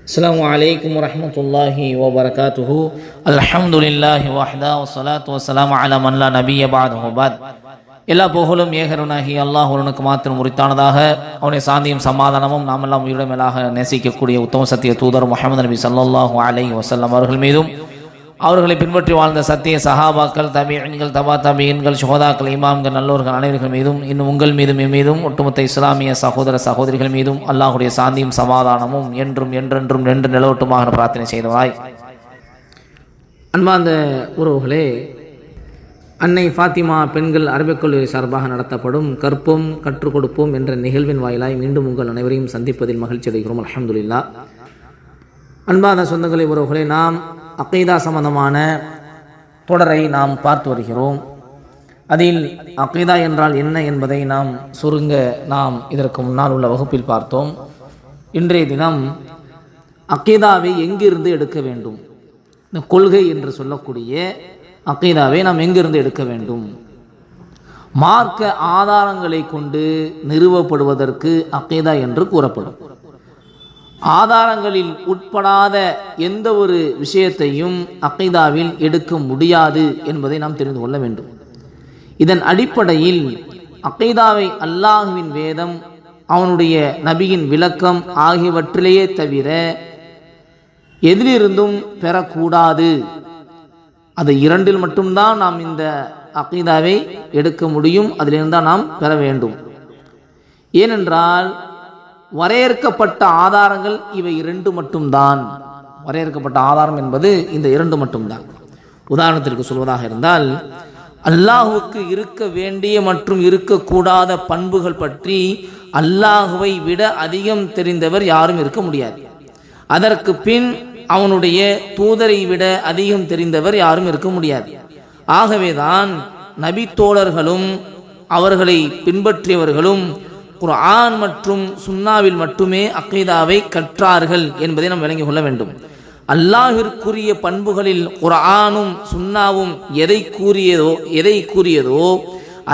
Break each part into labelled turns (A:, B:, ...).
A: அஸ்ஸலாமு அலைக்கும் வரஹ்மத்துல்லாஹி வபரகாத்துஹு. அல்ஹம்துலில்லாஹி வஹ்தா வஸ்ஸலாத்து வஸ்ஸலாமு அலா மன் லா நபிய்ய பஅதஹு பஅத். எல்லா புகழும் ஏகருனாகி அல்லாஹ் ஒருவனுக்கு மாத்திரம் உரித்தானதாக. அவனுடைய சாந்தியும் சமாதானமும் நாமெல்லாம் உயிரிட மேலாக நேசிக்கக்கூடிய உத்தம சத்திய தூதர் முஹம்மது நபி ஸல்லல்லாஹு அலைஹி வஸல்லம் அவர்கள் மீதும், அவர்களை பின்பற்றி வாழ்ந்த சத்திய சஹாபாக்கள், தபீஈன்கள், தபா தபீஈன்கள், சுஹதாக்கள், இமாம்கள், நல்லோர்கள் அனைவர்கள் மீதும், இன்னும் உங்கள் மீதும் என் மீதும் ஒட்டுமொத்த இஸ்லாமிய சகோதர சகோதரிகள் மீதும் அல்லாஹுடைய சாந்தியும் சமாதானமும் என்றும் என்றென்றும் நின்று நிலவட்டுமாக பிரார்த்தனை செய்தவாய். அன்பார்ந்த உறவுகளே, அன்னை ஃபாத்திமா பெண்கள் அரபிக் கல்லூரி சார்பாக நடத்தப்படும் கற்போம் கற்றுக் கொடுப்போம் என்ற நிகழ்வின் வாயிலாய் மீண்டும் உங்கள் அனைவரையும் சந்திப்பதில் மகிழ்ச்சி அடைகிறோம். அல்ஹம்துலில்லாஹ். அன்பார்ந்த சொந்தங்களை உறவுகளே, நாம் அகீதா சம்பந்தமான தொடரை நாம் பார்த்து வருகிறோம். அதில் அகீதா என்றால் என்ன என்பதை நாம் இதற்கு முன்னால் உள்ள வகுப்பில் பார்த்தோம். இன்றைய தினம் அகீதாவை எங்கிருந்து எடுக்க வேண்டும், இந்த கொள்கை என்று சொல்லக்கூடிய அகீதாவை நாம் எங்கிருந்து எடுக்க வேண்டும், மார்க்க ஆதாரங்களை கொண்டு நிறுவப்படுவதற்கு அகீதா என்று கூறப்படும். ஆதாரங்களில் உட்படாத எந்த ஒரு விஷயத்தையும் அகீதாவில் எடுக்க முடியாது என்பதை நாம் தெரிந்து கொள்ள வேண்டும். இதன் அடிப்படையில் அகீதாவை அல்லாஹுவின் வேதம், அவனுடைய நபியின் விளக்கம் ஆகியவற்றிலேயே தவிர எதிலிருந்தும் பெறக்கூடாது. அது இரண்டில் மட்டும்தான் நாம் இந்த அகீதாவை எடுக்க முடியும், அதிலிருந்தான் நாம் பெற வேண்டும். ஏனென்றால் வரையறுக்கப்பட்ட ஆதாரங்கள் இவை இரண்டு மட்டும்தான். வரையறுக்கப்பட்ட ஆதாரம் என்பது இந்த இரண்டு மட்டும்தான். உதாரணத்திற்கு சொல்வதாக இருந்தால், அல்லாஹுவுக்கு இருக்க வேண்டிய மற்றும் இருக்கக்கூடாத பண்புகள் பற்றி அல்லாஹுவை விட அதிகம் தெரிந்தவர் யாரும் இருக்க முடியாது. அதற்கு பின் அவனுடைய தூதரை விட அதிகம் தெரிந்தவர் யாரும் இருக்க முடியாது. ஆகவேதான் நபி தோழர்களும் அவர்களை பின்பற்றியவர்களும் குர்ஆன் மற்றும் சுன்னாவில் மட்டுமே அகீதாவை கற்றார்கள் என்பதை நாம் விளங்கிக் கொள்ள வேண்டும். அல்லாஹிற்குரிய பண்புகளில் குர்ஆனும் சுன்னாவும் எதை கூறியதோ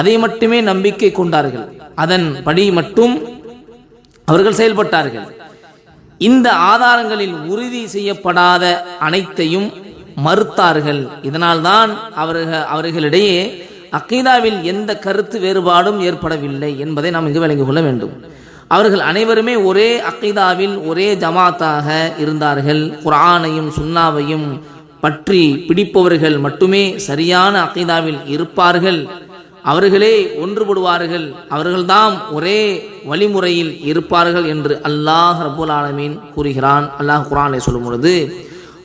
A: அதை மட்டுமே நம்பிக்கை கொண்டார்கள், அதன்படி மட்டும் அவர்கள் செயல்பட்டார்கள். இந்த ஆதாரங்களில் உறுதி செய்யப்படாத அனைத்தையும் மறுத்தார்கள். இதனால்தான் அவர்களிடையே அகீதாவில் எந்த கருத்து வேறுபாடும் ஏற்படவில்லை என்பதை நாம் இங்கு விளங்கிக் கொள்ள வேண்டும். அவர்கள் அனைவருமே ஒரே அகீதாவில் ஒரே ஜமாத்தாக இருந்தார்கள். குர்ஆனையும் சுன்னாவையும் பற்றி பிடிப்பவர்கள் மட்டுமே சரியான அகீதாவில் இருப்பார்கள். அவர்களே ஒன்றுபடுவார்கள், அவர்கள்தாம் ஒரே வழிமுறையில் இருப்பார்கள் என்று அல்லாஹ் ரப்புல் ஆலமீன் கூறுகிறான். அல்லாஹ் குர்ஆனை சொல்லும் பொழுது,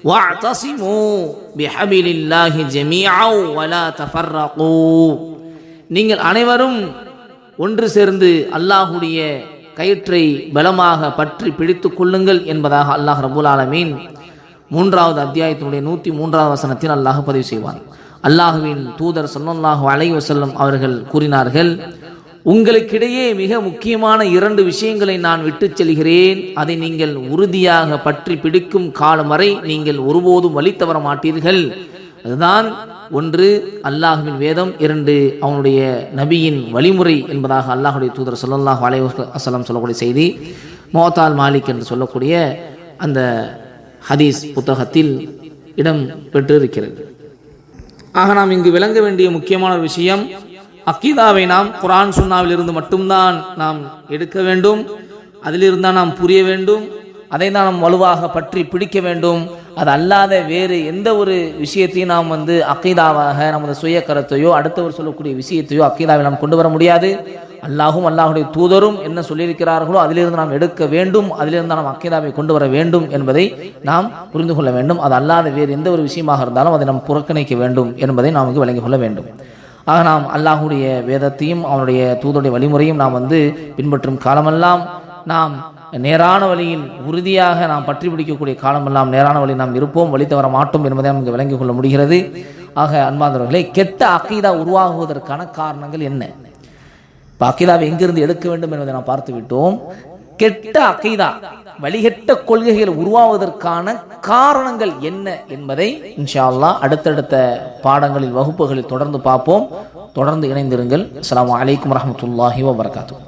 A: வஅதஸிமூ பிஹபிலில்லாஹி ஜமீஅன் வலா தஃபர்ரகூ, நீங்கள் அனைவரும் ஒன்று சேர்ந்து அல்லாஹுடைய கயிற்றை பலமாக பற்றி பிடித்துக் கொள்ளுங்கள் என்பதாக அல்லாஹ் ரப்புல் ஆலமீன் 3வது அத்தியாயத்தினுடைய 103வது வசனத்தில் அல்லாஹ் பதிவு செய்வான். அல்லாஹுவின் தூதர் ஸல்லல்லாஹு அலைஹி வஸல்லம் அவர்கள் கூறினார்கள், உங்களுக்கிடையே மிக முக்கியமான 2 விஷயங்களை நான் விட்டுச் செல்கிறேன். அதை நீங்கள் உறுதியாக பற்றி பிடிக்கும் காலம் வரை நீங்கள் ஒருபோதும் வழி தவற மாட்டீர்கள். அதுதான் 1 அல்லாஹுவின் வேதம், 2 அவனுடைய நபியின் வழிமுறை என்பதாக அல்லாஹுடைய தூதர் ஸல்லல்லாஹு அலைஹி வஸல்லம் சொல்லக்கூடிய செய்தி முவத்தால் மாலிக் என்று சொல்லக்கூடிய அந்த ஹதீஸ் புத்தகத்தில் இடம் பெற்றிருக்கிறது. ஆக நாம் இங்கு விளங்க வேண்டிய முக்கியமான ஒரு விஷயம், அகீதாவை நாம் குர்ஆன் சுன்னாவில் இருந்து மட்டும்தான் நாம் எடுக்க வேண்டும், அதிலிருந்தான் நாம் புரிய வேண்டும், அதை தான் நாம் வலுவாக பற்றி பிடிக்க வேண்டும். அது அல்லாத வேறு எந்த ஒரு விஷயத்தையும் நாம் அகீதாவாக நமது சுய கருத்தையோ அடுத்தவர் சொல்லக்கூடிய விஷயத்தையோ அகீதாவை நாம் கொண்டு வர முடியாது. அல்லாஹும் அல்லாஹுடைய தூதரும் என்ன சொல்லியிருக்கிறார்களோ அதிலிருந்து நாம் எடுக்க வேண்டும், அதிலிருந்து நாம் அகீதாவை கொண்டு வர வேண்டும் என்பதை நாம் புரிந்து கொள்ள வேண்டும். அது அல்லாத வேறு எந்த ஒரு விஷயமாக இருந்தாலும் அதை நாம் புறக்கணிக்க வேண்டும் என்பதை நாம் இங்கு விளங்கிக் கொள்ள வேண்டும். ஆக நாம் அல்லாஹுடைய வேதத்தையும் அவனுடைய தூதருடைய வழிமுறையும் நாம் பின்பற்றும் காலமெல்லாம், நாம் நேரான வழியில் உறுதியாக நாம் பற்றி பிடிக்கக்கூடிய காலமெல்லாம் நேரான வழியில் நாம் இருப்போம், வழி தவற மாட்டோம் என்பதை நமக்கு விளங்கிக் கொள்ள முடிகிறது. ஆக அன்பார்ந்தவர்களே, கெட்ட அகீதா உருவாகுவதற்கான காரணங்கள் என்ன? இப்போ அகீதாவை எங்கிருந்து எடுக்க வேண்டும் என்பதை நாம் பார்த்து விட்டோம். கெட்ட அகீதா, வழிகெட்ட கொள்கைகள் உருவாவதற்கான காரணங்கள் என்ன என்பதை இன்ஷா அல்லாஹ் அடுத்தடுத்த பாடங்களில் வகுப்புகளில் தொடர்ந்து பார்ப்போம். தொடர்ந்து இணைந்திருங்கள். அஸ்ஸலாமு அலைக்கும் வரஹ்மத்துல்லாஹி வபரகாத்துஹு.